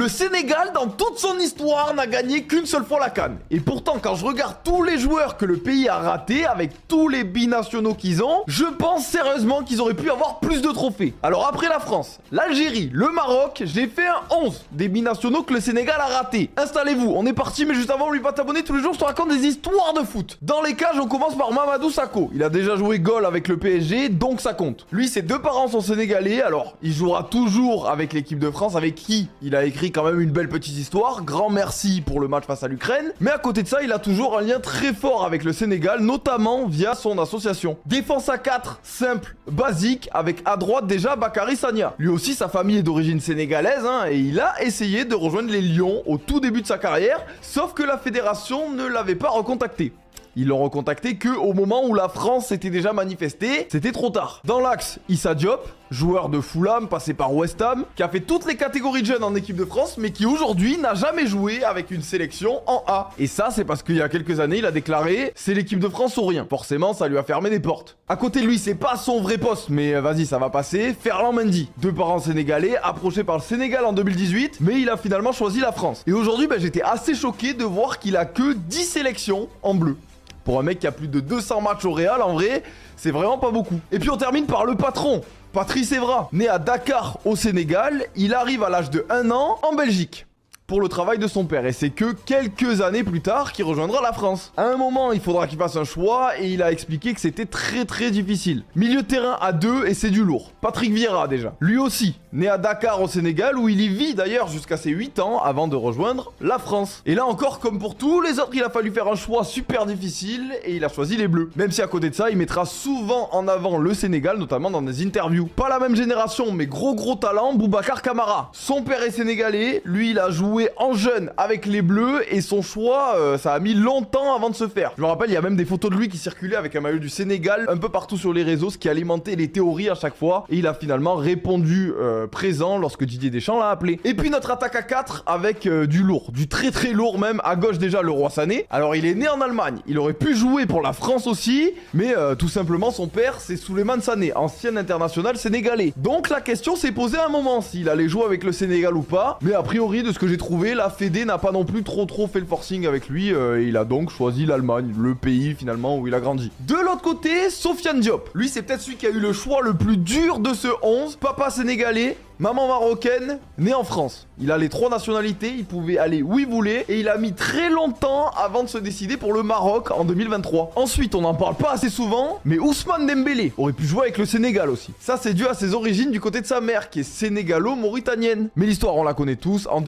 Le Sénégal, dans toute son histoire, n'a gagné qu'une seule fois la CAN. Et pourtant, quand je regarde tous les joueurs que le pays a ratés, avec tous les binationaux qu'ils ont, je pense sérieusement qu'ils auraient pu avoir plus de trophées. Alors après la France, l'Algérie, le Maroc, j'ai fait un 11 des binationaux que le Sénégal a ratés. Installez-vous, on est parti, mais juste avant, n'oublie pas de t'abonner. Tous les jours, je te raconte des histoires de foot. Dans les cages, on commence par Mamadou Sakho. Il a déjà joué goal avec le PSG, donc ça compte. Lui, ses deux parents sont sénégalais, alors il jouera toujours avec l'équipe de France, avec qui il a écrit quand même une belle petite histoire. Grand merci pour le match face à l'Ukraine. Mais à côté de ça, il a toujours un lien très fort avec le Sénégal, notamment via son association. Défense à 4, simple, basique, avec à droite déjà Bakary Sagna. Lui aussi, sa famille est d'origine sénégalaise, et il a essayé de rejoindre les Lions au tout début de sa carrière, sauf que la fédération ne l'avait pas recontacté. Ils l'ont recontacté que au moment où la France s'était déjà manifestée, c'était trop tard. Dans l'axe, Issa Diop, joueur de Fulham, passé par West Ham, qui a fait toutes les catégories de jeunes en équipe de France, mais qui aujourd'hui n'a jamais joué avec une sélection en A. Et ça, c'est parce qu'il y a quelques années, il a déclaré « c'est l'équipe de France ou rien ». Forcément, ça lui a fermé des portes. À côté de lui, c'est pas son vrai poste, mais vas-y, ça va passer. Ferland Mendy, deux parents sénégalais, approché par le Sénégal en 2018, mais il a finalement choisi la France. Et aujourd'hui, j'étais assez choqué de voir qu'il a que 10 sélections en bleu. Pour un mec qui a plus de 200 matchs au Real, en vrai, c'est vraiment pas beaucoup. Et puis on termine par le patron, Patrice Evra. Né à Dakar, au Sénégal, il arrive à l'âge de 1 an en Belgique pour le travail de son père. Et c'est que quelques années plus tard qu'il rejoindra la France. À un moment, il faudra qu'il fasse un choix et il a expliqué que c'était très difficile. Milieu de terrain à 2 et c'est du lourd. Patrick Vieira déjà. Lui aussi, né à Dakar au Sénégal où il y vit d'ailleurs jusqu'à ses 8 ans avant de rejoindre la France. Et là encore, comme pour tous les autres, il a fallu faire un choix super difficile et il a choisi les Bleus. Même si à côté de ça, il mettra souvent en avant le Sénégal, notamment dans des interviews. Pas la même génération, mais gros talent, Boubacar Kamara. Son père est sénégalais, lui il a joué en jeune avec les Bleus et son choix, ça a mis longtemps avant de se faire. Je me rappelle, il y a même des photos de lui qui circulaient avec un maillot du Sénégal un peu partout sur les réseaux, ce qui alimentait les théories à chaque fois. Et il a finalement répondu présent lorsque Didier Deschamps l'a appelé. Et puis notre attaque à 4 avec du lourd, du très lourd même. À gauche déjà le Roi Sané. Alors il est né en Allemagne, il aurait pu jouer pour la France aussi, mais tout simplement son père c'est Souleymane Sané, ancien international sénégalais. Donc la question s'est posée à un moment s'il allait jouer avec le Sénégal ou pas. Mais a priori de ce que j'ai trouvé, la Fédé n'a pas non plus trop fait le forcing avec lui. Il a donc choisi l'Allemagne, le pays finalement où il a grandi. De l'autre côté, Sofiane Diop. Lui c'est peut-être celui qui a eu le choix le plus dur de ce 11. Papa sénégalais, maman marocaine, né en France. Il a les 3 nationalités, il pouvait aller où il voulait et il a mis très longtemps avant de se décider pour le Maroc en 2023. Ensuite, on n'en parle pas assez souvent, mais Ousmane Dembélé aurait pu jouer avec le Sénégal aussi. Ça, c'est dû à ses origines du côté de sa mère qui est sénégalo-mauritanienne. Mais l'histoire, on la connaît tous.